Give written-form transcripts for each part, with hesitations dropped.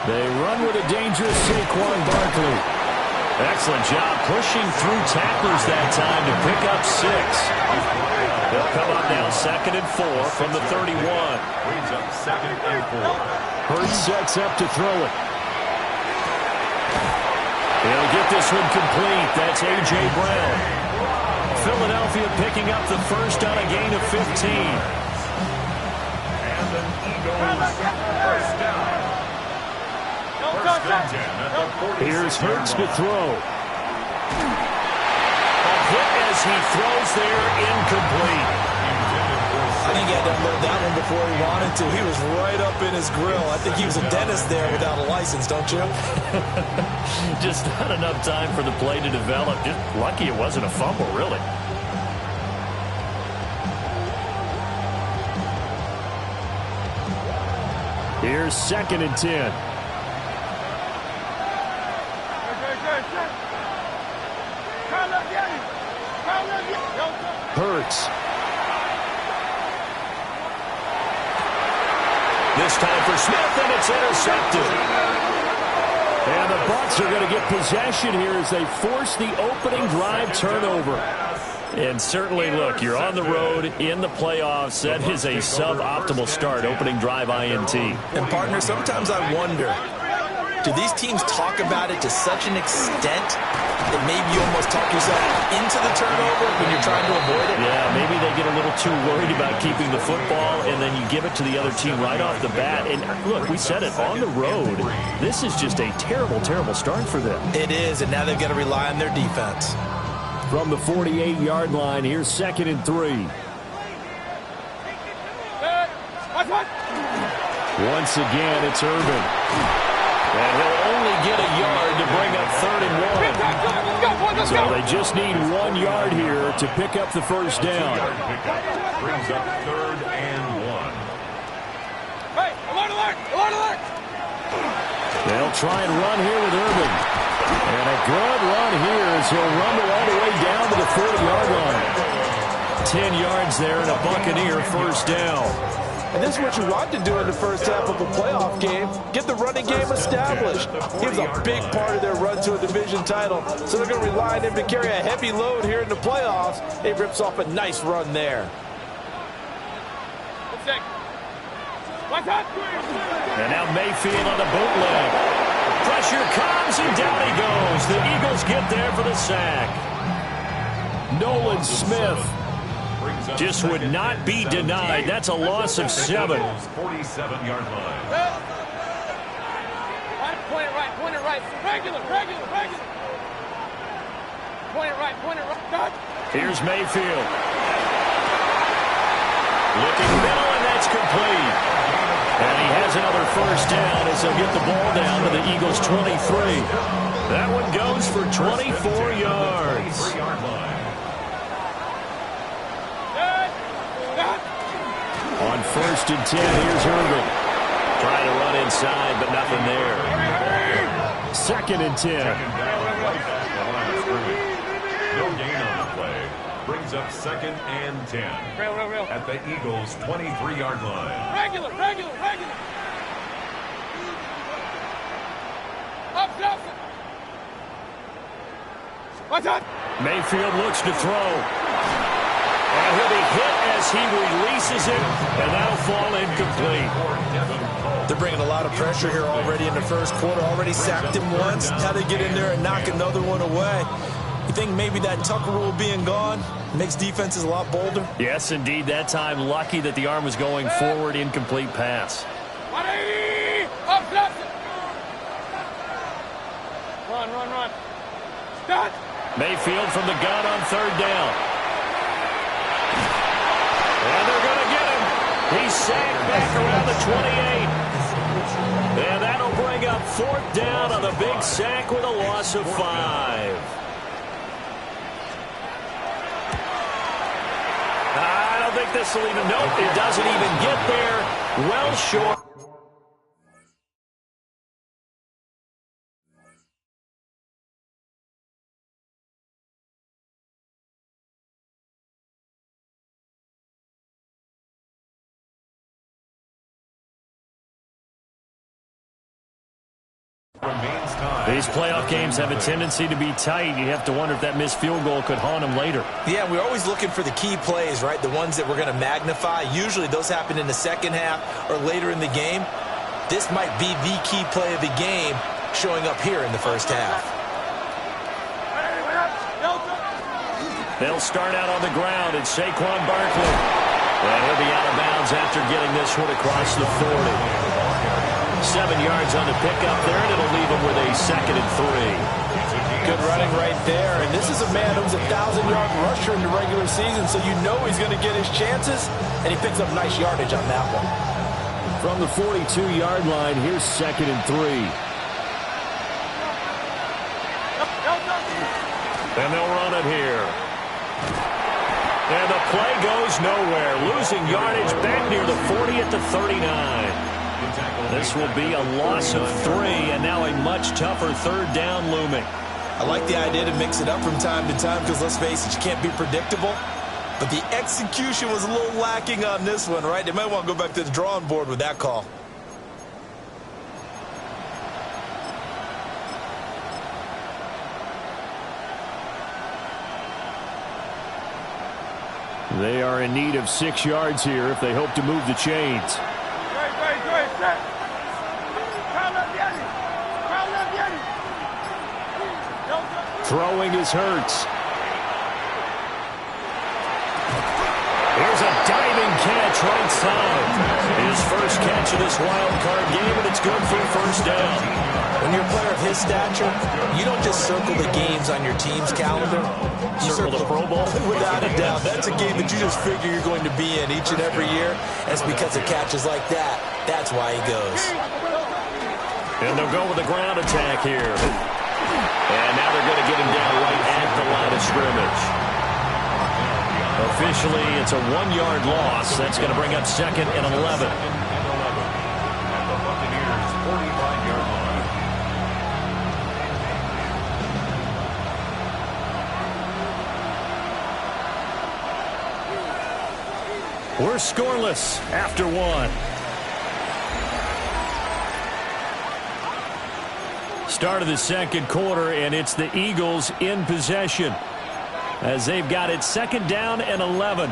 They run with a dangerous Saquon Barkley. Excellent job pushing through tacklers that time to pick up 6. They'll come up now 2nd and 4 from the 31. Brings up 2nd and 4. Hurts sets up to throw it. He'll get this one complete. That's A.J. Brown. Philadelphia picking up the first on a gain of 15. And an Eagles first down. Here's Hurts to throw. A hit as he throws there, incomplete. I think he had to unload that one before he wanted to. He was right up in his grill. I think he was a dentist there without a license, don't you? Just not enough time for the play to develop. Just lucky it wasn't a fumble, really. Here's 2nd and 10. Hurts. This time for Smith, and it's intercepted. And the Bucs are going to get possession here as they force the opening drive turnover. And certainly, look, you're on the road in the playoffs. That is a suboptimal start, opening drive INT. And, partner, sometimes I wonder, do these teams talk about it to such an extent that maybe you almost talk yourself into the turnover when you're trying to avoid it? Yeah, maybe they get a little too worried about keeping the football, and then you give it to the other team right off the bat. And, look, we said it, on the road, this is just a terrible, terrible start for them. It is, and now they've got to rely on their defense. From the 48-yard line, here's 2nd and 3. Once again, it's Irvin. And he'll only get a yard to bring up 3rd and 1. So they just need 1 yard here to pick up the first down. Brings up 3rd and 1. Hey, alert! They'll try and run here with Irvin. And a good run here as he'll rumble all the way down to the 40-yard line. 10 yards there and a Buccaneer first down. And this is what you want to do in the first half of a playoff game. Get the running game established. He was a big part of their run to a division title. So they're going to rely on him to carry a heavy load here in the playoffs. He rips off a nice run there. And now Mayfield on the bootleg. Pressure comes and down he goes. The Eagles get there for the sack. Nolan Smith just would not be denied. That's a loss of 7. 47-yard line. Point it right. Regular. Point it right. Here's Mayfield. Looking middle, and that's complete. And he has another first down as he'll get the ball down to the Eagles' 23. That one goes for 24 yards. 3-yard line. On 1st and 10, here's Irvin. Trying to run inside, but nothing there. 2nd and 10. No gain on the play. Brings up 2nd and 10. Real. At the Eagles' 23-yard line. Regular. Up. What's up? Mayfield looks to throw. And he'll be hit as he releases it, and that'll fall incomplete. They're bringing a lot of pressure here already in the first quarter. Already sacked him once. Now they get in there and knock another one away. You think maybe that Tucker rule being gone makes defenses a lot bolder? Yes, indeed. That time, lucky that the arm was going forward. Incomplete pass. Up. Run. Start. Mayfield from the gun on 3rd down. And they're going to get him. He's sacked back around the 28. And that'll bring up 4th down on the big sack with a loss of 5. I don't think this will even, nope, it doesn't even get there. Well short. These playoff games have a tendency to be tight. You have to wonder if that missed field goal could haunt them later. Yeah, we're always looking for the key plays, right? The ones that we're going to magnify. Usually those happen in the second half or later in the game. This might be the key play of the game showing up here in the first half. They'll start out on the ground. It's Saquon Barkley. And he'll be out of bounds after getting this one across the 40. 7 yards on the pickup there, and it'll leave him with a 2nd and 3. Good running right there. And this is a man who's a 1,000-yard rusher in the regular season, so you know he's going to get his chances, and he picks up nice yardage on that one. From the 42-yard line, here's 2nd and 3. And they'll run it here. And the play goes nowhere. Losing yardage back near the 40 at the 39. This will be a loss of 3, and now a much tougher 3rd down looming. I like the idea to mix it up from time to time because, let's face it, you can't be predictable. But the execution was a little lacking on this one, right? They might want to go back to the drawing board with that call. They are in need of 6 yards here if they hope to move the chains. Throwing is Hurts. Here's a diving catch right side. His first catch of this wild card game, and it's good for a 1st down. When you're a player of his stature, you don't just circle the games on your team's calendar. You Circle the Pro Bowl? Without a doubt. That's a game that you just figure you're going to be in each and every year. And it's because of catches like that. That's why he goes. And they'll go with the ground attack here. And now they're going to get him down right at the line of scrimmage. Officially, it's a 1-yard loss. That's going to bring up 2nd and 11. At the Buccaneers' 45-yard line. We're scoreless after 1. Start of the 2nd quarter, and it's the Eagles in possession as they've got it 2nd down and 11.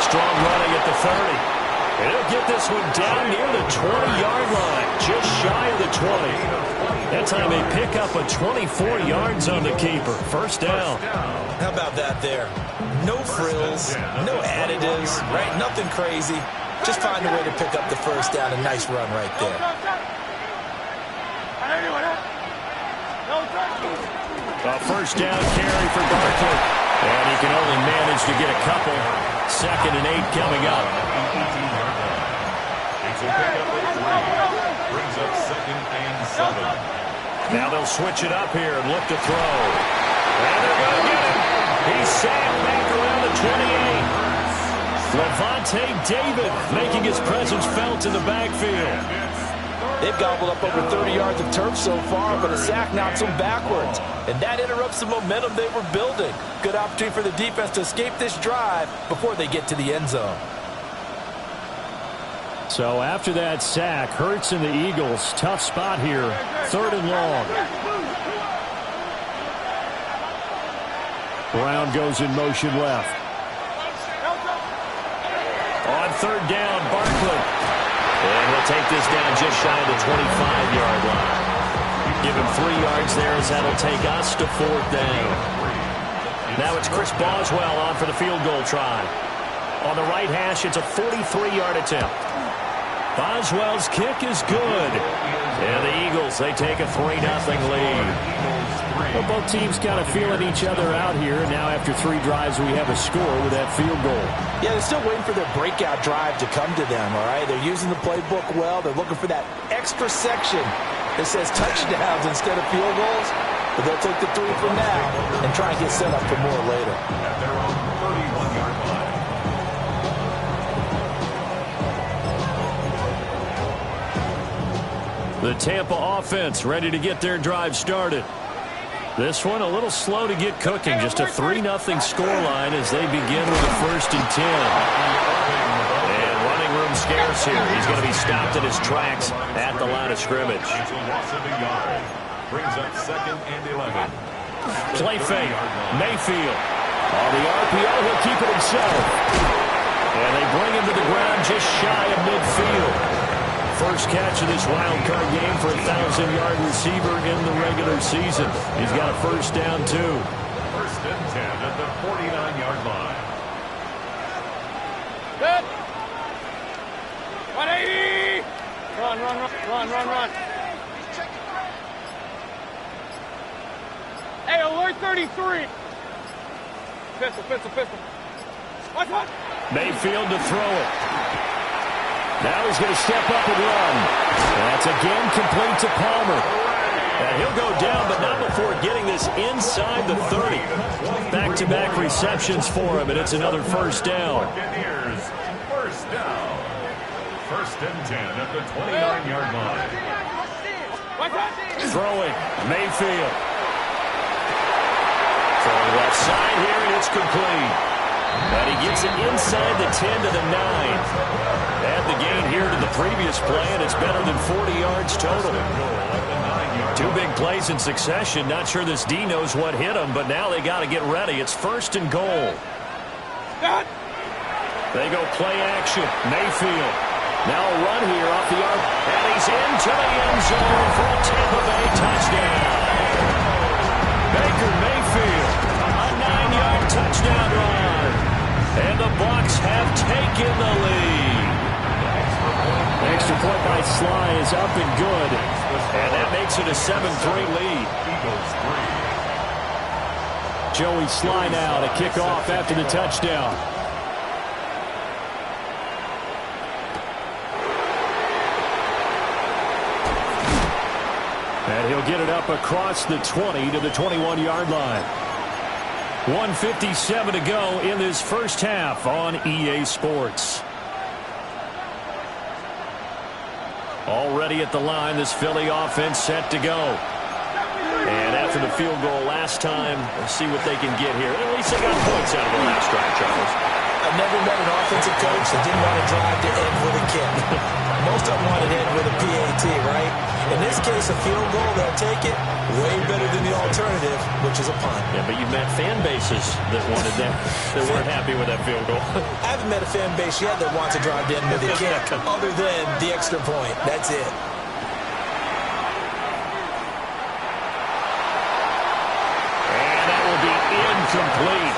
Strong running at the 30. And he'll get this one down near the 20-yard line, just shy of the 20. That time they pick up a 24 yards on the keeper. 1st down. How about that there? No frills, no additives, right? Nothing crazy. Just find a way to pick up the 1st down. A nice run right there. A 1st down carry for Barkley. And he can only manage to get a couple. 2nd and 8 coming up. It's a pickup at 3. Brings up 2nd and 7. Now they'll switch it up here and look to throw. And they're going to get him. He's sacked back around the 28. Levante David making his presence felt in the backfield. They've gobbled up over 30 yards of turf so far, but a sack knocks them backwards. And that interrupts the momentum they were building. Good opportunity for the defense to escape this drive before they get to the end zone. So after that sack, Hurts and the Eagles, tough spot here, 3rd and long. Brown goes in motion left. On 3rd down, Barkley. And he'll take this down just shy of the 25-yard line. Give him 3 yards there as that'll take us to 4th down. Now it's Chris Boswell on for the field goal try. On the right hash, it's a 43-yard attempt. Boswell's kick is good. And the Eagles, they take a 3-0 lead. Well, both teams kind of feeling each other out here. Now after 3 drives, we have a score with that field goal. Yeah, they're still waiting for their breakout drive to come to them, all right? They're using the playbook well. They're looking for that extra section that says touchdowns instead of field goals. but they'll take the 3 for now and try and get set up for more later. At their own 31-yard line. The Tampa offense ready to get their drive started. This one a little slow to get cooking. Just a 3-0 scoreline as they begin with a 1st and 10. And running room scarce here. He's going to be stopped in his tracks at the line of scrimmage. It's a loss of a yard. Brings up 2nd and 11. Play fake. Mayfield. On the RPO, he'll keep it himself. And they bring him to the ground just shy of midfield. First catch of this wild card game for a 1,000-yard receiver in the regular season. He's got a 1st down, too. 1st and 10 at the 49-yard line. Good. 180. Run. Hey, alert 33. Pistol. Watch one. Mayfield to throw it. Now he's going to step up and run. That's again complete to Palmer. And he'll go down, but not before getting this inside the 30. Back-to-back receptions for him, and it's another 1st down. Buccaneers, 1st down. 1st and 10 at the 29-yard line. Throwing, Mayfield. Throwing left side here, and it's complete. And he gets it inside the 10 to the 9. Add the gain here to the previous play, and it's better than 40 yards total. 2 big plays in succession. Not sure this D knows what hit him, but now they got to get ready. It's 1st and goal. They go play action. Mayfield. Now a run here off the arc, and he's into the end zone for a Tampa Bay touchdown. Baker Mayfield, a 9-yard touchdown run. And the Bucs have taken the lead. The extra point by Sly is up and good. And that makes it a 7-3 lead. Joey Sly now to kick off after the touchdown. And he'll get it up across the 20 to the 21-yard line. 1:57 to go in this first half on EA Sports. Already at the line, this Philly offense set to go. And after the field goal last time, let's see what they can get here. At least they got points out of the last drive, Charles. I've never met an offensive coach that didn't want to drive to end with a kick. Most of them want to end with a PAT, right? In this case, a field goal, they'll take it. Way better than the alternative, which is a punt. Yeah, but you've met fan bases that wanted that, that weren't happy with that field goal. I haven't met a fan base yet that wants to drive to end with a kick, other than the extra point. That's it. And that will be incomplete.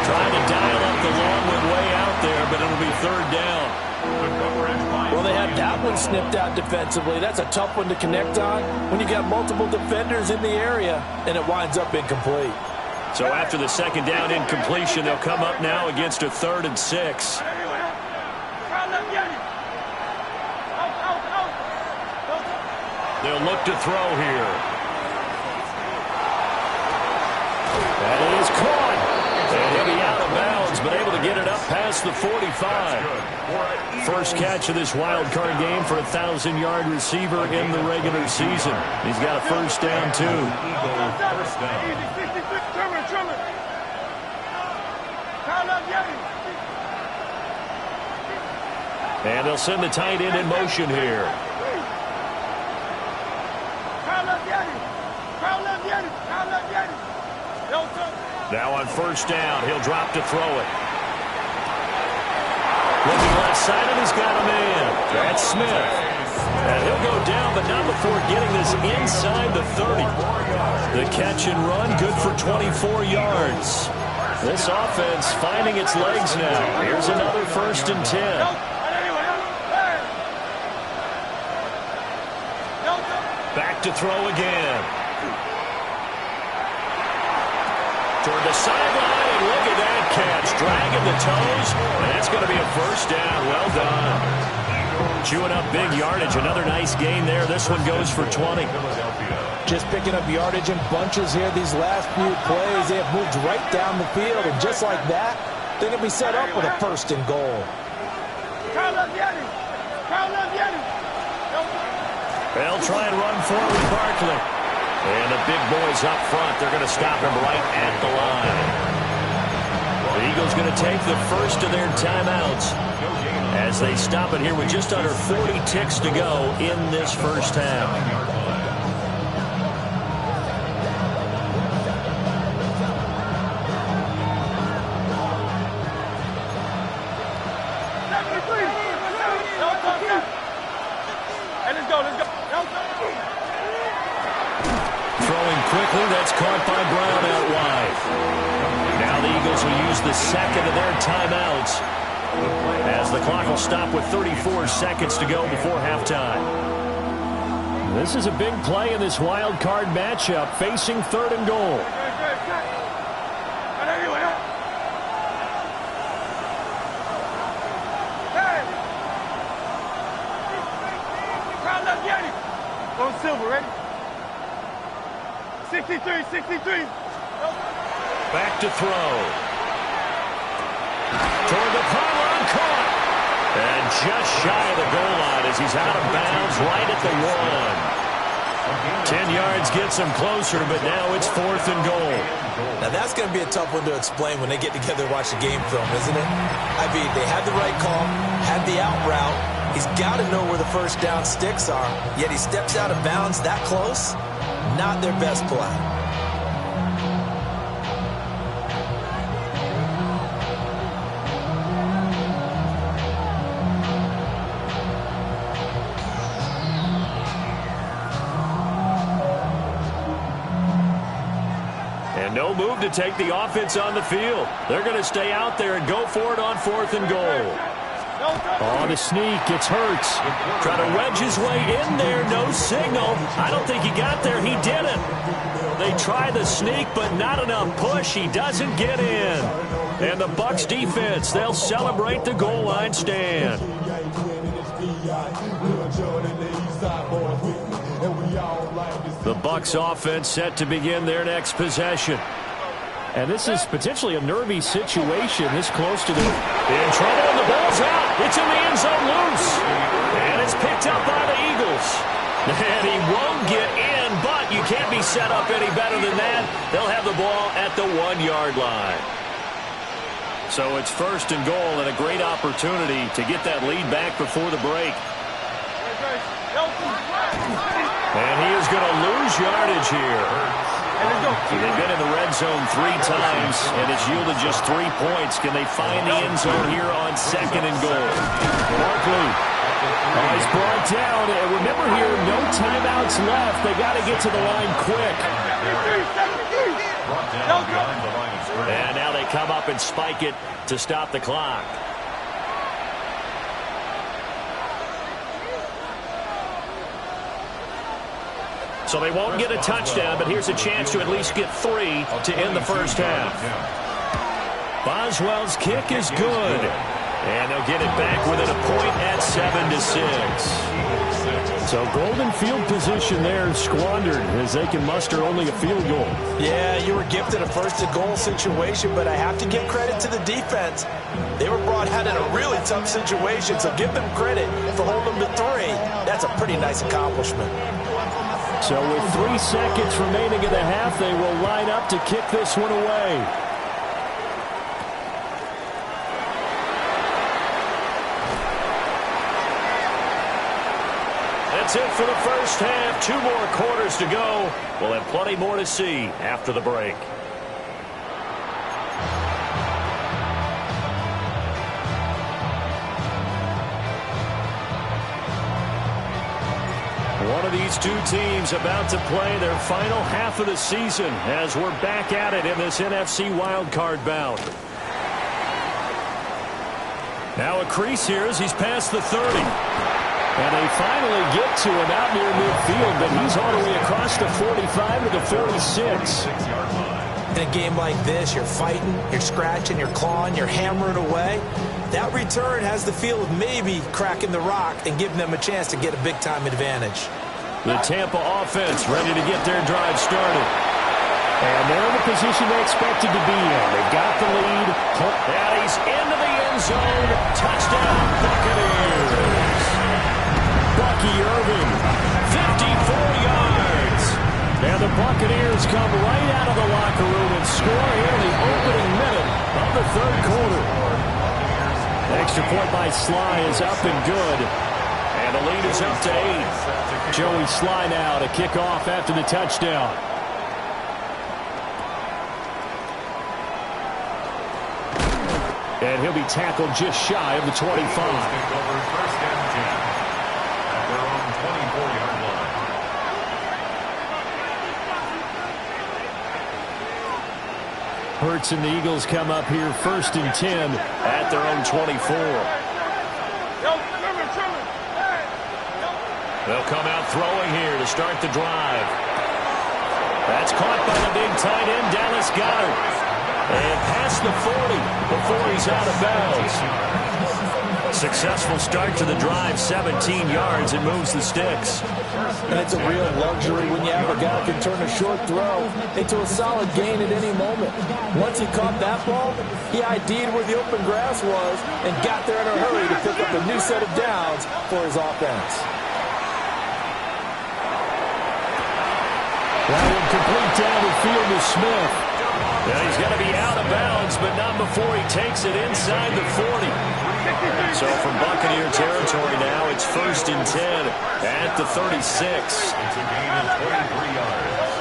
Trying to dial up the long one way out there, but it'll be 3rd down. Well, they had that one snipped out defensively. That's a tough one to connect on when you got multiple defenders in the area, and it winds up incomplete. So after the 2nd down incompletion, they'll come up now against a 3rd and 6. They'll look to throw here. That is caught. And he'll be out of bounds, but able to get it up past the 45. First catch of this wild card game for a 1,000-yard receiver in the regular season. He's got a 1st down, too. And they'll send the tight end in motion here. Now on 1st down, he'll drop to throw it. Looking left side, and he's got a man. That's Smith. And he'll go down, but not before getting this inside the 30. The catch and run, good for 24 yards. This offense finding its legs now. Here's another 1st and 10. Back to throw again. Toward the sideline, and look at that catch. Dragging the toes, and that's going to be a 1st down. Well done. Chewing up big yardage. Another nice gain there. This one goes for 20. Just picking up yardage in bunches here these last few plays. They have moved right down the field, and just like that, they're going to be set up with a 1st and goal. They'll try and run forward with Barkley. And the big boys up front, they're going to stop him right at the line. The Eagles going to take the first of their timeouts as they stop it here with just under 40 ticks to go in this first half. Throwing quickly, that's caught by Brown out wide. Now the Eagles will use the second of their timeouts as the clock will stop with 34 seconds to go before halftime. This is a big play in this wild card matchup, facing 3rd and goal. Go Silver, ready? 63, 63. Back to throw. Toward the pylon, caught. And just shy of the goal line as he's out of bounds right at the 1. 10 yards gets him closer, but now it's 4th and goal. Now that's going to be a tough one to explain when they get together and watch the game film, isn't it? I mean, they had the right call, had the out route. He's got to know where the first down sticks are, yet he steps out of bounds that close. Not their best play. And no move to take the offense on the field. They're going to stay out there and go for it on 4th and goal. On the sneak, it's Hurts. Trying to wedge his way in there, no signal. I don't think he got there, he didn't. They try the sneak, but not enough push. He doesn't get in. And the Bucs defense, they'll celebrate the goal line stand. The Bucs offense set to begin their next possession. And this is potentially a nervy situation this close to the... In trouble, and the ball's out. It's in the end zone loose. And it's picked up by the Eagles. And he won't get in, but you can't be set up any better than that. They'll have the ball at the 1-yard line. So it's 1st and goal and a great opportunity to get that lead back before the break. And he is going to lose yardage here. They've been in the red zone 3 times, and it's yielded just 3 points. Can they find the end zone here on 2nd and goal? Barkley. He's brought down. And remember here, no timeouts left. They got to get to the line quick. And now they come up and spike it to stop the clock. So they won't get a touchdown, but here's a chance to at least get 3 to end the first half. Boswell's kick is good. And they'll get it back within a point at 7-6. So golden field position there squandered as they can muster only a field goal. Yeah, you were gifted a 1st and goal situation, but I have to give credit to the defense. They were brought out in a really tough situation, so give them credit for holding them to 3. That's a pretty nice accomplishment. So with 3 seconds remaining in the half, they will line up to kick this one away. That's it for the first half. 2 more quarters to go. We'll have plenty more to see after the break. One of these 2 teams about to play their final half of the season as we're back at it in this NFC wildcard bout. Now a crease here as he's past the 30. And they finally get to him out near midfield, but he's all the way across the 45 to the 46. In a game like this, you're fighting, you're scratching, you're clawing, you're hammering away. That return has the feel of maybe cracking the rock and giving them a chance to get a big-time advantage. The Tampa offense ready to get their drive started. And they're in the position they expected to be in. They've got the lead. And he's into the end zone. Touchdown, Buccaneers. Bucky Irving, 54 yards. And the Buccaneers come right out of the locker room and score here in the opening minute of the third quarter. Extra point by Sly is up and good. And the lead is up to 8. Joey Sly now to kick off after the touchdown. And he'll be tackled just shy of the 25. First and 10 at their own 24-yard line. Hurts and the Eagles come up here first and 10 at their own 24. They'll come out throwing here to start the drive. That's caught by the big tight end, Dallas Goedert. And past the 40 before he's out of bounds. Successful start to the drive, 17 yards, and moves the sticks. That's a real luxury when you have a guy who can turn a short throw into a solid gain at any moment. Once he caught that ball, he ID'd where the open grass was and got there in a hurry to pick up a new set of downs for his offense. That one complete down the field to Smith. Yeah, he's got to be out of bounds, but not before he takes it inside the 40. So from Buccaneer territory now, it's first and 10 at the 36. It's a gain of 23 yards.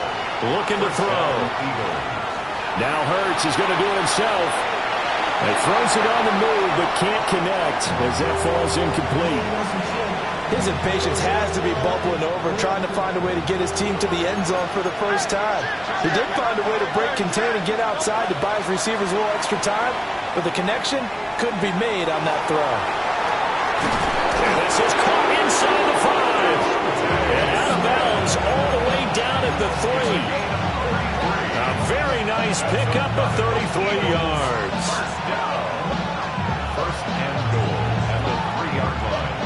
Looking to throw. Now Hurts is going to do it himself. He throws it on the move, but can't connect as that falls incomplete. His impatience has to be bubbling over, trying to find a way to get his team to the end zone for the first time. He did find a way to break contain and get outside to buy his receivers a little extra time, but the connection couldn't be made on that throw. And this is caught inside the 5. And out of bounds all the way down at the 3. A very nice pickup of 33 yards. First and goal at the 3-yard line.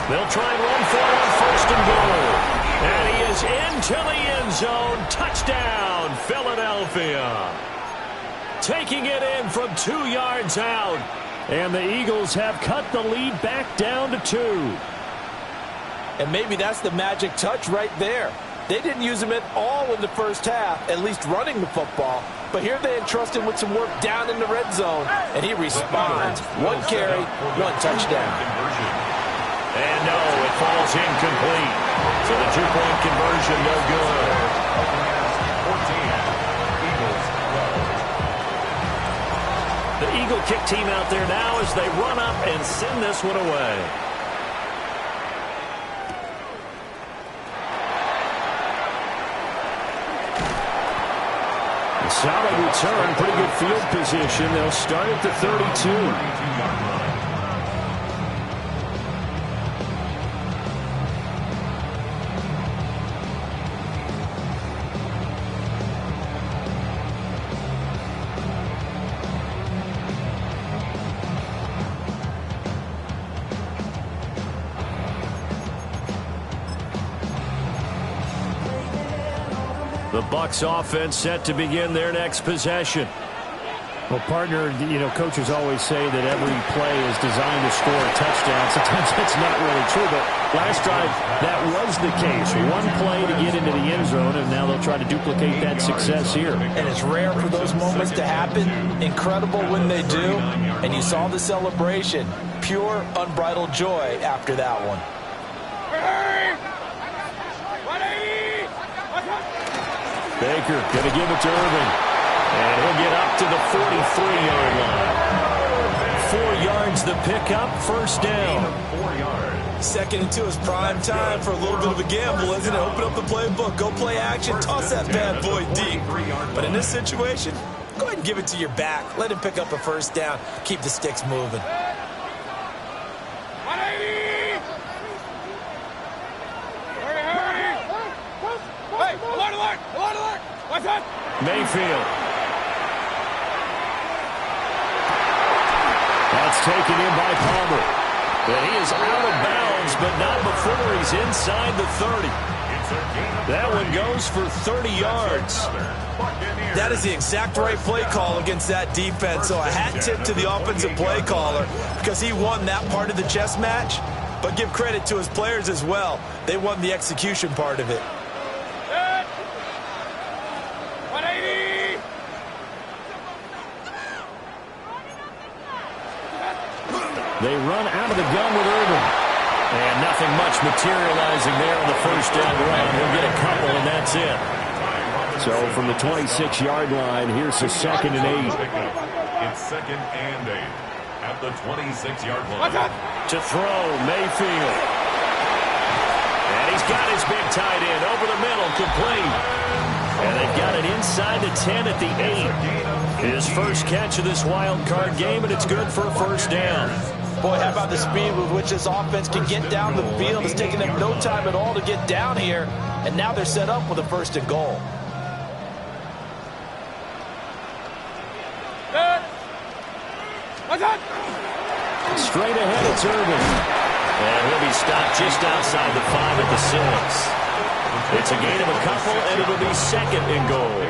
They'll try and run for it on first and goal. And he is into the end zone. Touchdown, Philadelphia. Taking it in from 2 yards out. And the Eagles have cut the lead back down to 2. And maybe that's the magic touch right there. They didn't use him at all in the first half, at least running the football. But here they entrust him with some work down in the red zone, and he responds. 1 carry, 1 touchdown. And no, it falls incomplete. So the 2-point conversion, no good. 14, Eagles 12. The Eagle kick team out there now as they run up and send this one away. Solid return, pretty good field position. They'll start at the 32. The Bucs offense set to begin their next possession. Well, partner, you know, coaches always say that every play is designed to score a touchdown. Sometimes that's not really true, but last drive, that was the case. 1 play to get into the end zone, and now they'll try to duplicate that success here. And it's rare for those moments to happen. Incredible when they do. And you saw the celebration. Pure, unbridled joy after that one. Baker going to give it to Irving. And he'll get up to the 43-yard line. 4 yards the pickup, first down. 4 yards. 2nd and 2 is prime time for a little bit of a gamble, isn't it? Open up the playbook, go play action, toss that bad boy deep. But in this situation, go ahead and give it to your back. Let him pick up a first down. Keep the sticks moving. Mayfield. That's taken in by Palmer. And he is out of bounds, but not before he's inside the 30. That one goes for 30 yards. That is the exact right play call against that defense. So a hat tip to the offensive play caller because he won that part of the chess match. But give credit to his players as well. They won the execution part of it. 180. They run out of the gun with Irvin. And nothing much materializing there on the first down run. He'll get a couple, and that's it. So from the 26-yard line, here's the 2nd and 8. It's 2nd and 8 at the 26-yard line. To throw, Mayfield. And he's got his big tight end over the middle, complete. And they've got it inside the 10 at the 8. His first catch of this wild card game, and it's good for a first down. Boy, how about the speed with which this offense can get down the field? It's taken them no time at all to get down here, and now they're set up with a 1st and goal. Straight ahead, it's Irvin. And he'll be stopped just outside the 5 at the 6. It's a gain of a couple, and it'll be 2nd and goal.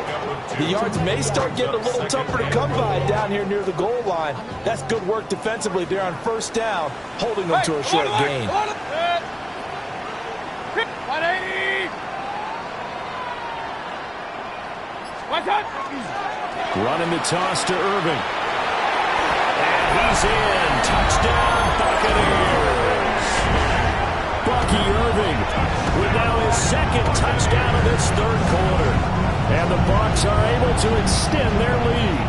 The yards may start getting a little tougher to come by down here near the goal line. That's good work defensively there on 1st down, holding them to a short gain. 180. Running the toss to Irvin. And he's in. Touchdown, Buccaneers. Bucky Irving with now his 2nd touchdown of this 3rd quarter. And the Bucs are able to extend their lead.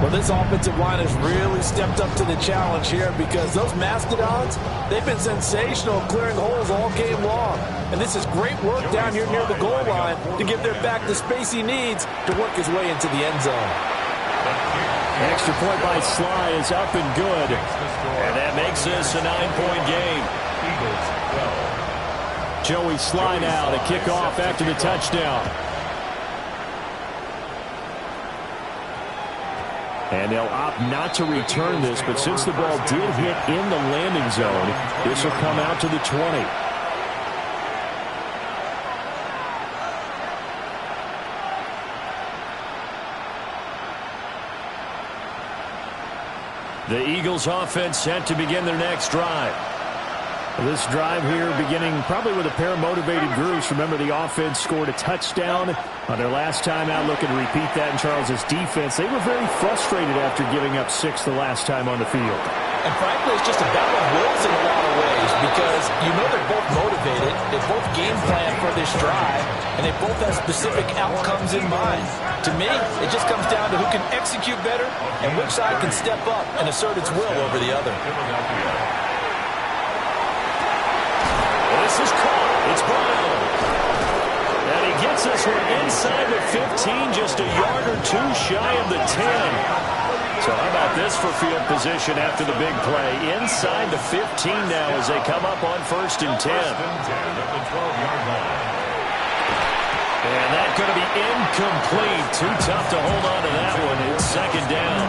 Well, this offensive line has really stepped up to the challenge here because those Mastodons, they've been sensational clearing holes all game long. And this is great work down here near the goal line to give their back the space he needs to work his way into the end zone. Extra point by Sly is up and good. And that makes this a 9-point game. Joey Sly now to kick off after the touchdown. And they'll opt not to return this, but since the ball did hit in the landing zone, this will come out to the 20. The Eagles offense set to begin their next drive. This drive here beginning probably with a pair of motivated groups. Remember, the offense scored a touchdown on their last time out. Looking to repeat that in Charles's defense. They were very frustrated after giving up 6 the last time on the field. And frankly, it's just a battle of wills in a lot of ways because you know they're both motivated. They both game plan for this drive, and they both have specific outcomes in mind. To me, it just comes down to who can execute better and which side can step up and assert its will over the other. This is caught. It's Brown. And he gets this one inside the 15, just a yard or 2 shy of the 10. So how about this for field position after the big play? Inside the 15 now as they come up on 1st and 10. And that's going to be incomplete. Too tough to hold on to that one. It's 2nd down.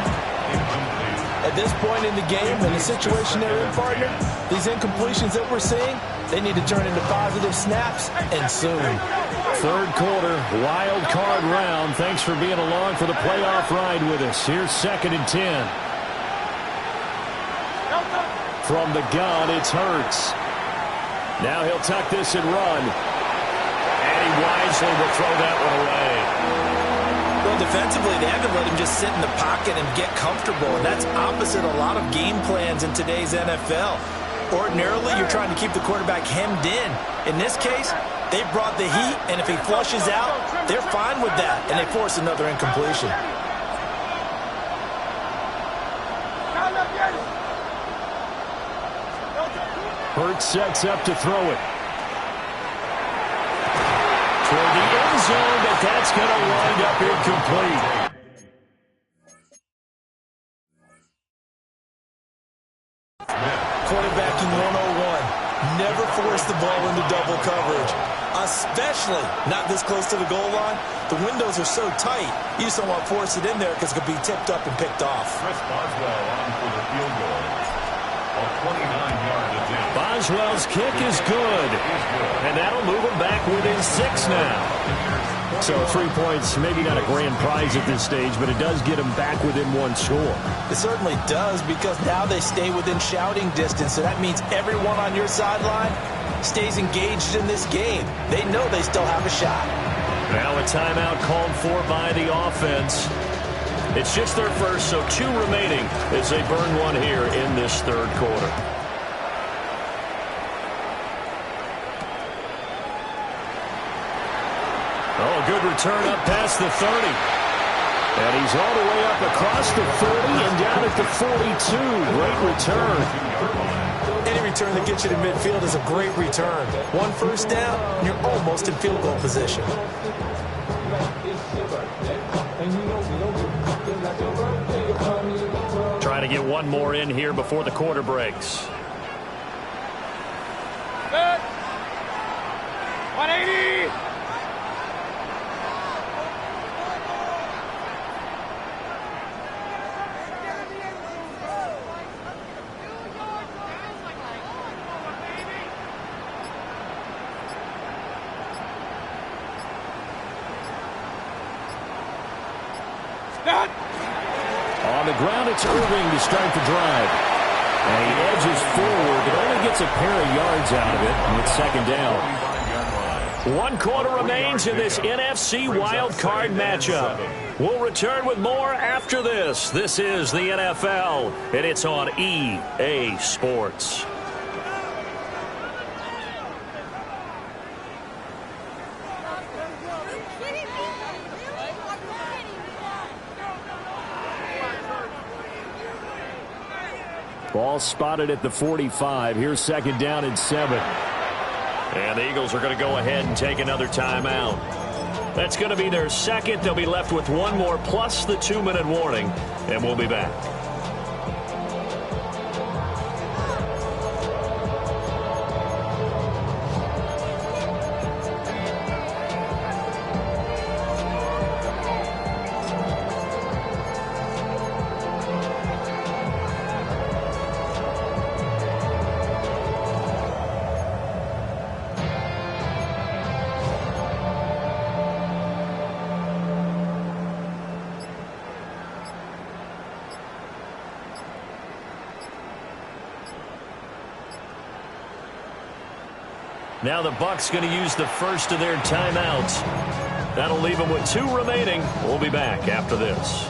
At this point in the game, in the situation they're in, partner, these incompletions that we're seeing, they need to turn into positive snaps, and soon. 3rd quarter, wild card round. Thanks for being along for the playoff ride with us. Here's 2nd and 10. From the gun, it's Hurts. Now he'll tuck this and run. And he wisely will throw that one away. Well, defensively, they haven't let him just sit in the pocket and get comfortable, and that's opposite a lot of game plans in today's NFL. Ordinarily, you're trying to keep the quarterback hemmed in. In this case, they brought the heat, and if he flushes out, they're fine with that, and they force another incompletion. Hurts sets up to throw it. Toward the end zone, but that's going to wind up incomplete. Quarterbacking 101. Never force the ball into double coverage. A especially not this close to the goal line. The windows are so tight, you just don't want to force it in there because it could be tipped up and picked off. Chris Boswell on for the field goal. A 29-yard attempt. Boswell's kick is good. And that'll move him back within 6 now. So 3 points, maybe not a grand prize at this stage, but it does get them back within 1 score. It certainly does, because now they stay within shouting distance, so that means everyone on your sideline stays engaged in this game. They know they still have a shot. Now a timeout called for by the offense. It's just their first, so 2 remaining as they burn one here in this third quarter. Oh, good return up past the 30. And he's all the way up across the 30 and down at the 42. Great return. Any return that gets you to midfield is a great return. 1 first down, and you're almost in field goal position. Trying to get one more in here before the quarter breaks. 180. On the ground, it's Irving to start the drive. And he edges forward, but only gets a pair of yards out of it, and it's second down. 1 quarter remains in this NFC wildcard matchup. We'll return with more after this. This is the NFL, and it's on EA Sports. Ball spotted at the 45. Here's second down and 7. And the Eagles are going to go ahead and take another timeout. That's going to be their second. They'll be left with 1 more plus the 2-minute warning, and we'll be back. Now the Bucs going to use the first of their timeouts. That'll leave them with 2 remaining. We'll be back after this.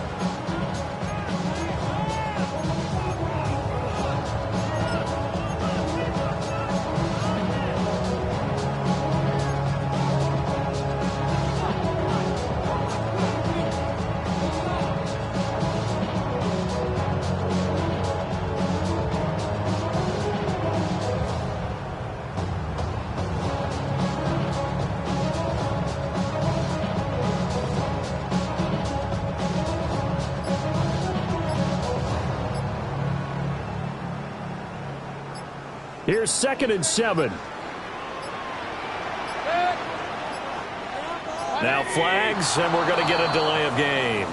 Here's second and 7. Now flags, and we're going to get a delay of game.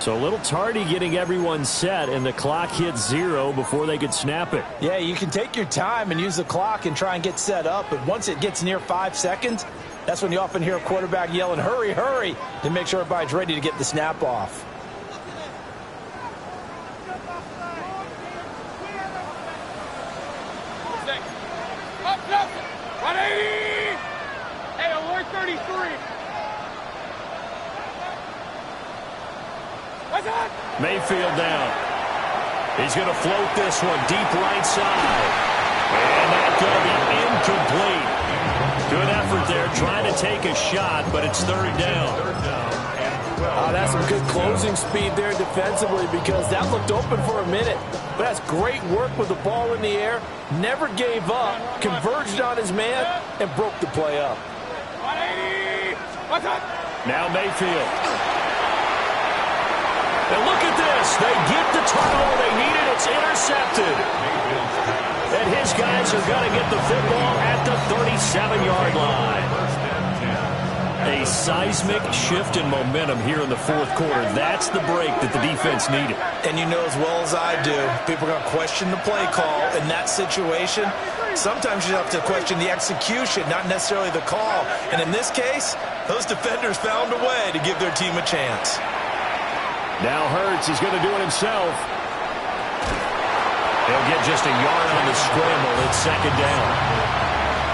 So a little tardy getting everyone set, and the clock hit 0 before they could snap it. Yeah, you can take your time and use the clock and try and get set up, but once it gets near 5 seconds, that's when you often hear a quarterback yelling, hurry, hurry, to make sure everybody's ready to get the snap off. Up, 180. Hey, alert 33. What's that? Mayfield down. He's going to float this one deep right side. And that's going to be incomplete. Good effort there trying to take a shot, but it's third down. That's some good closing speed there defensively, because that looked open for a minute. But that's great work with the ball in the air. Never gave up, converged on his man, and broke the play up. 180. What's that? Now Mayfield. And look at this. They get the turnover they needed. It's intercepted. And his guys are going to get the football at the 37-yard line. A seismic shift in momentum here in the fourth quarter. That's the break that the defense needed. And you know as well as I do, people are going to question the play call in that situation. Sometimes you have to question the execution, not necessarily the call. And in this case, those defenders found a way to give their team a chance. Now Hurts is going to do it himself. He'll get just a yard on the scramble. It's second down.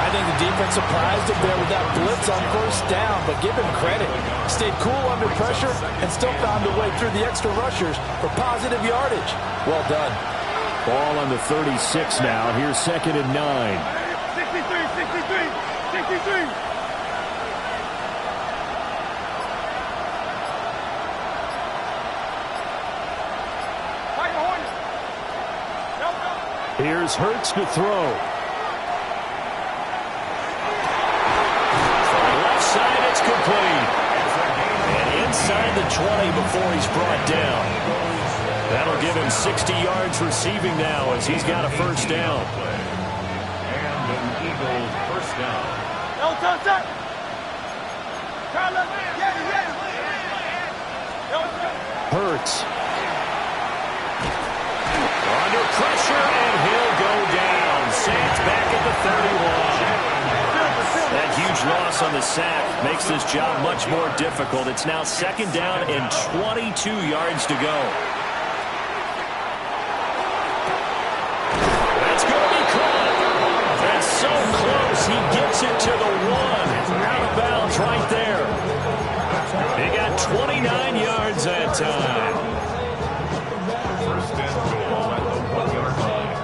I think the defense surprised him there with that blitz on first down, but give him credit. Stayed cool under pressure and still found a way through the extra rushers for positive yardage. Well done. Ball on the 36 now. Here's second and 9. 63. Here's Hurts to throw. Left side, it's complete. And inside the 20 before he's brought down. That'll give him 60 yards receiving now as he's got a first down. And an Eagles first down. Hurts. Under pressure, and he'll go down. Sacked back at the 31. That huge loss on the sack makes this job much more difficult. It's now second down and 22 yards to go. That's going to be caught. That's so close. He gets it to the 1. Out of bounds right there. He got 29 yards that time. First and goal at the 1-yard line.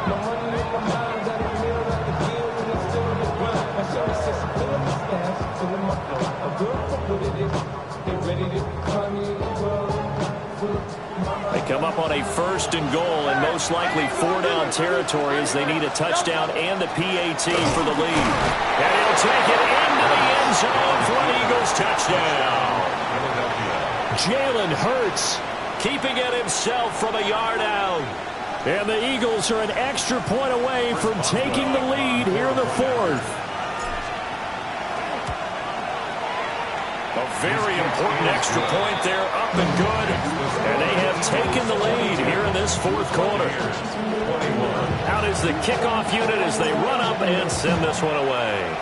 They come up on a first and goal and most likely 4-down territory as they need a touchdown and a PAT for the lead. And he'll take it into the end zone for an Eagles touchdown. Jalen Hurts Keeping it himself from a yard out. And the Eagles are an extra point away from taking the lead here in the fourth. A very important extra point there, up and good. And they have taken the lead here in this fourth quarter. Out is the kickoff unit as they run up and send this one away.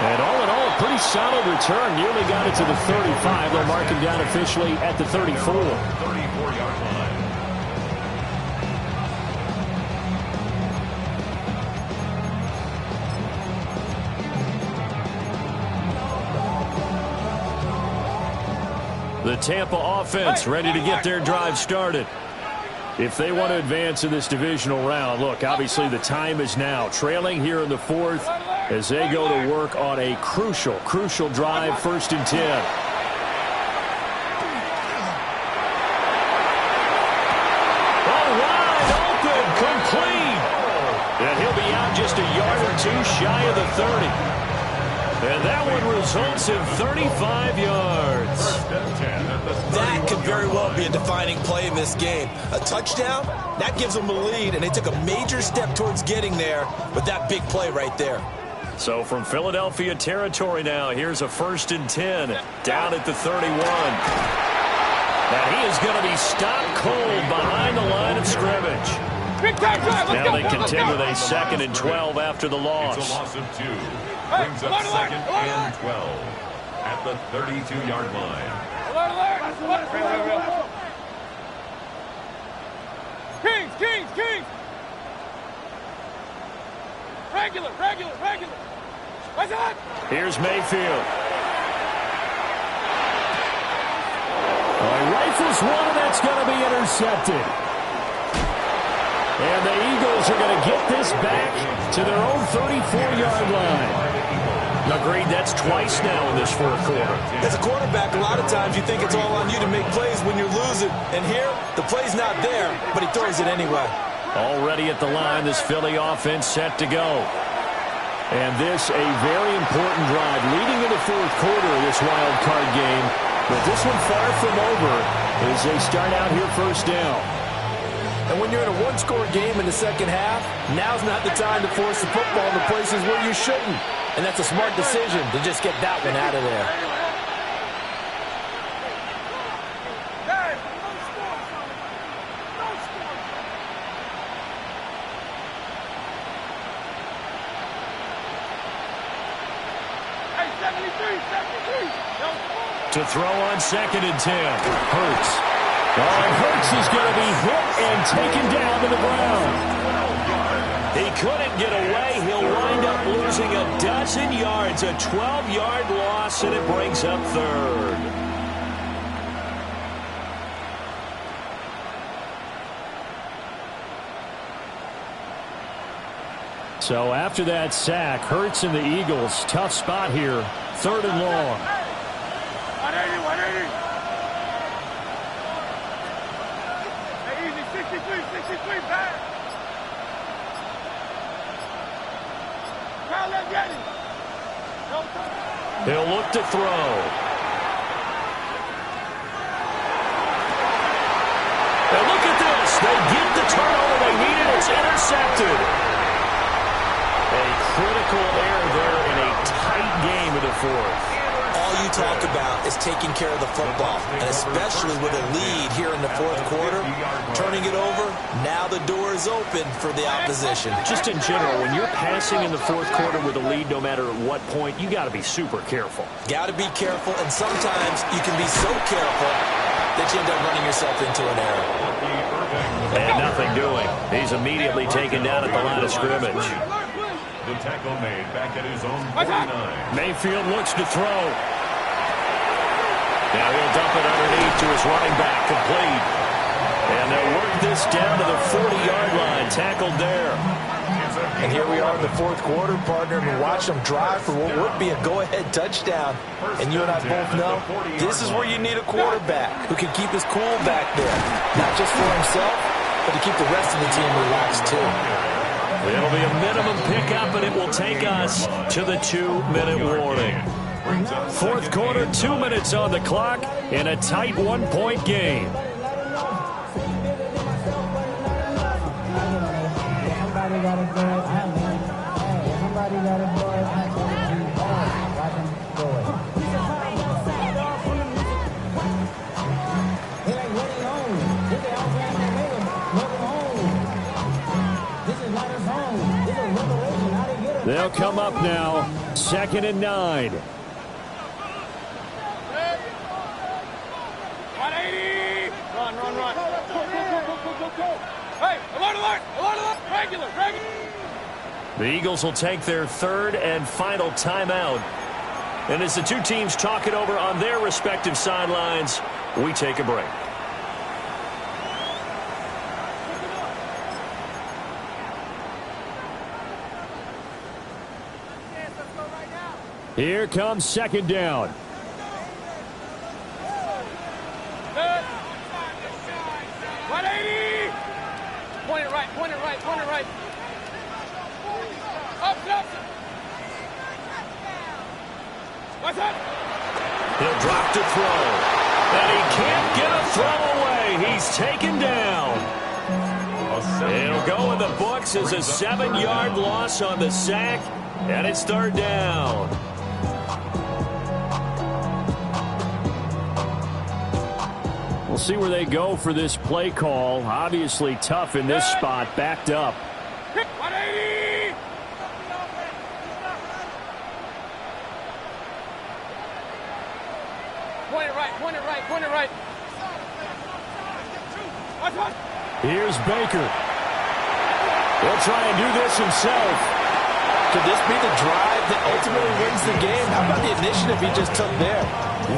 And all in all, a pretty solid return. Nearly got it to the 35. They'll mark him down officially at the 34. 34-yard line. The Tampa offense ready to get their drive started. If they want to advance in this divisional round, look, obviously the time is now. Trailing here in the fourth as they go to work on a crucial drive, 1st and 10. Oh, wide open, complete. And he'll be out just a yard or two shy of the 30. And that one results in 35 yards. That could very well be a defining play in this game. A touchdown, that gives them the lead, and they took a major step towards getting there with that big play right there. So from Philadelphia territory now, here's a 1st and 10 down at the 31. And he is going to be stopped cold behind the line of scrimmage. Now they contend with a 2nd and 12 after the loss. It's a loss of 2. Brings up 2nd and 12 at the 32-yard line. Kings! Regular. What's that? Here's Mayfield. Rifles one, and that's going to be intercepted. And the Eagles are going to get this back to their own 34-yard line. Agreed, that's twice now in this fourth quarter. As a quarterback, a lot of times you think it's all on you to make plays when you're losing. And here, the play's not there, but he throws it anyway. Already at the line, this Philly offense set to go. And this a very important drive leading in the fourth quarter of this wild card game. But this one far from over as they start out here 1st down. And when you're in a one-score game in the second half, now's not the time to force the football into places where you shouldn't. And that's a smart decision to just get that one out of there. To throw on 2nd and 10. Hurts. Oh, and Hurts is going to be hit and taken down to the ground. He couldn't get away. He'll wind up losing a dozen yards. A 12-yard loss, and it brings up 3rd. So after that sack, Hurts and the Eagles, tough spot here. 3rd and long. 180, 180. Hey, easy, 63, back. Kyle, let's get him. He'll look to throw. And look at this. They get the turnover they needed. It's intercepted. A critical error there in a tight game in the 4th. All you talk about is taking care of the football, and especially with a lead here in the 4th quarter, turning it over, now the door is open for the opposition. Just in general, when you're passing in the 4th quarter with a lead, no matter at what point, you got to be super careful. Got to be careful, and sometimes you can be so careful that you end up running yourself into an error. And nothing doing. He's immediately taken down at the line of scrimmage. The tackle made back at his own 49. Mayfield looks to throw. Now he'll dump it underneath to his running back, complete. And they'll work this down to the 40-yard line, tackled there. And here we are in the 4th quarter, partner, and watch them drive for what would be a go-ahead touchdown. And you and I both know this is where you need a quarterback who can keep his cool back there, not just for himself, but to keep the rest of the team relaxed too. It'll be a minimum pickup, and it will take us to the 2-minute warning. 4th quarter, 2 minutes on the clock in a tight 1-point game. They'll come up now, 2nd and 9. 180. Run. Go. Hey, alert. Regular. The Eagles will take their 3rd and final timeout. And as the two teams talk it over on their respective sidelines, we take a break. Here comes 2nd down. Good. 180. Point it right. Up. What's up? He'll drop to throw. And he can't get a throw away. He's taken down. It'll go in the books as a 7-yard loss on the sack. And it's 3rd down. We'll see where they go for this play call. Obviously tough in this spot, backed up. 180. Point it right. Watch. Here's Baker. He'll try and do this himself. Could this be the drive that ultimately wins the game? How about the initiative he just took there?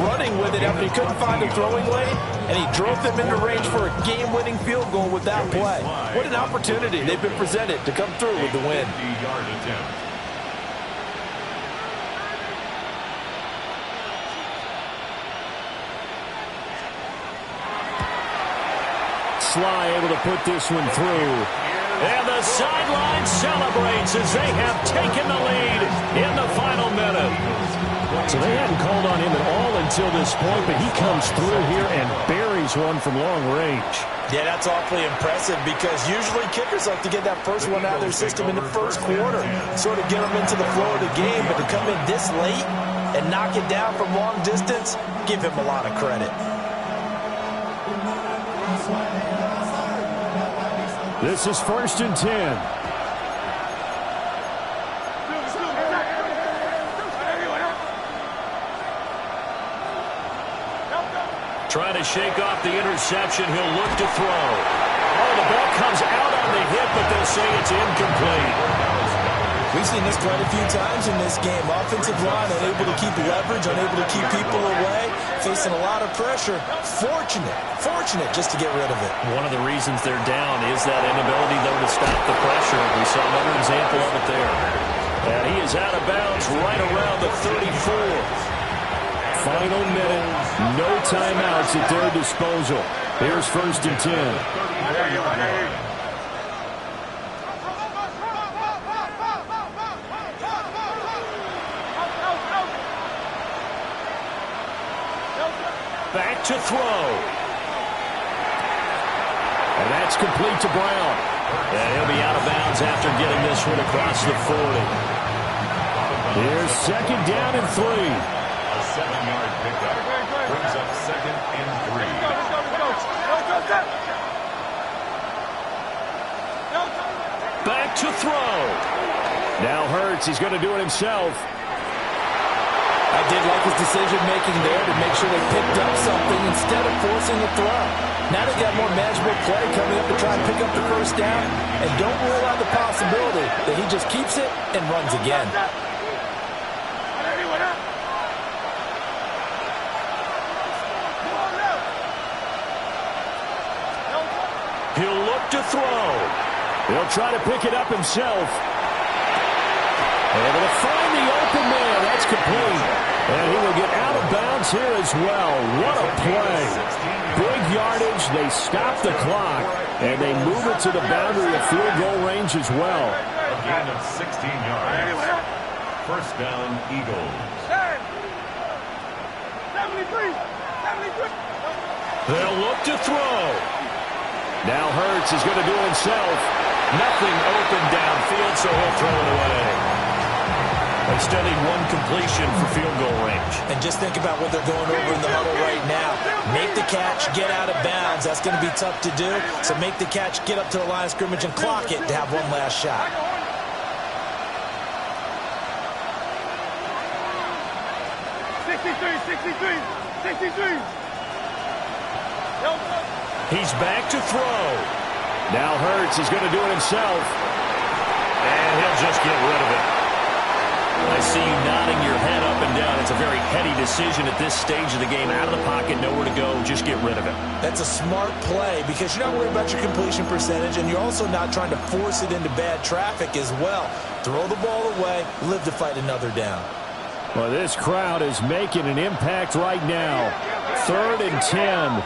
Running with it after he couldn't find a throwing lane, and he drove them into range for a game-winning field goal with that play. What an opportunity they've been presented to come through with the win. 50-yard attempt. Sly able to put this one through. And the sideline celebrates as they have taken the lead in the final minute. So they hadn't called on him at all until this point, but he comes through here and buries carries one from long range. Yeah, that's awfully impressive because usually kickers like to get that first one out of their system in the first quarter, sort of get them into the flow of the game, but to come in this late and knock it down from long distance, give him a lot of credit. This is 1st and 10. Trying to shake off the interception. He'll look to throw. Oh, the ball comes out on the hit, but they'll say it's incomplete. We've seen this quite a few times in this game. Offensive line unable to keep leverage, unable to keep people away, facing a lot of pressure. Fortunate just to get rid of it. One of the reasons they're down is that inability, though, to stop the pressure. We saw another example of it there. And he is out of bounds right around the 34. Final minute, no timeouts at their disposal. Here's 1st and 10. Back to throw. And that's complete to Brown. And he'll be out of bounds after getting this one across the 40. Here's 2nd down and 3. 7-yard pickup brings up 2nd and 3. Back to throw. Now Hurts, he's going to do it himself. I did like his decision-making there to make sure they picked up something instead of forcing the throw. Now they got more manageable play coming up to try and pick up the 1st down, and don't rule out the possibility that he just keeps it and runs again. He'll look to throw. He'll try to pick it up himself. Able to find the open man. That's complete. And he will get out of bounds here as well. What a play. Big yardage. They stop the clock. And they move it to the boundary of field goal range as well. A gain of 16 yards. 1st down, Eagles. 73. They'll look to throw. Now Hurts is going to do it himself. Nothing open downfield, so he'll throw it away. They still need one completion for field goal range. And just think about what they're going over in the huddle right now. Make the catch, get out of bounds. That's going to be tough to do. So make the catch, get up to the line of scrimmage, and clock it to have one last shot. He's back to throw. Now Hurts is going to do it himself. And he'll just get rid of it. I see you nodding your head up and down. It's a very heady decision at this stage of the game. Out of the pocket, nowhere to go. Just get rid of it. That's a smart play because you're not worried about your completion percentage, and you're also not trying to force it into bad traffic as well. Throw the ball away, live to fight another down. Well, this crowd is making an impact right now. 3rd and 10.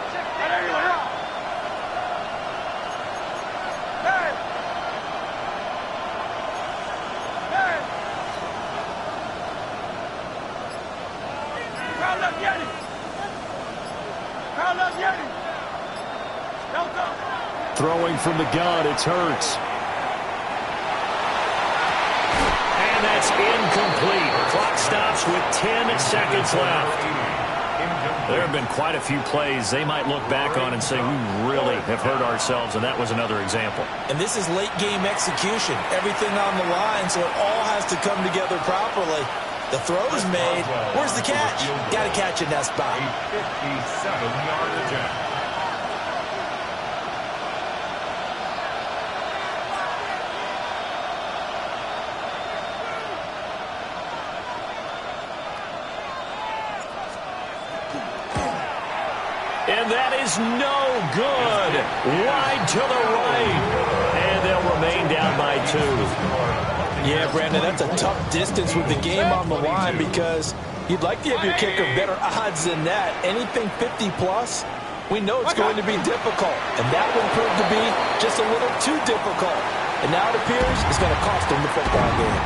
Throwing from the gun, it's Hurts. And that's incomplete. Clock stops with 10 seconds left. There have been quite a few plays they might look back on and say, we really have hurt ourselves, and that was another example. And this is late game execution. Everything on the line, so it all has to come together properly. The throw's made. Where's the catch? Got to catch in that spot. 57-yard attempt. And that is no good. Wide to the right. And they'll remain down by 2. Yeah, Brandon, that's a tough distance with the game on the line because you'd like to have your kicker better odds than that. Anything 50-plus, we know it's going to be difficult. And that one proved to be just a little too difficult. And now it appears it's going to cost them the football game.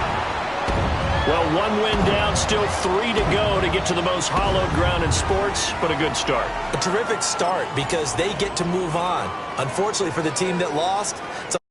Well, one win down, still 3 to go to get to the most hallowed ground in sports, but a good start. A terrific start because they get to move on. Unfortunately for the team that lost, it's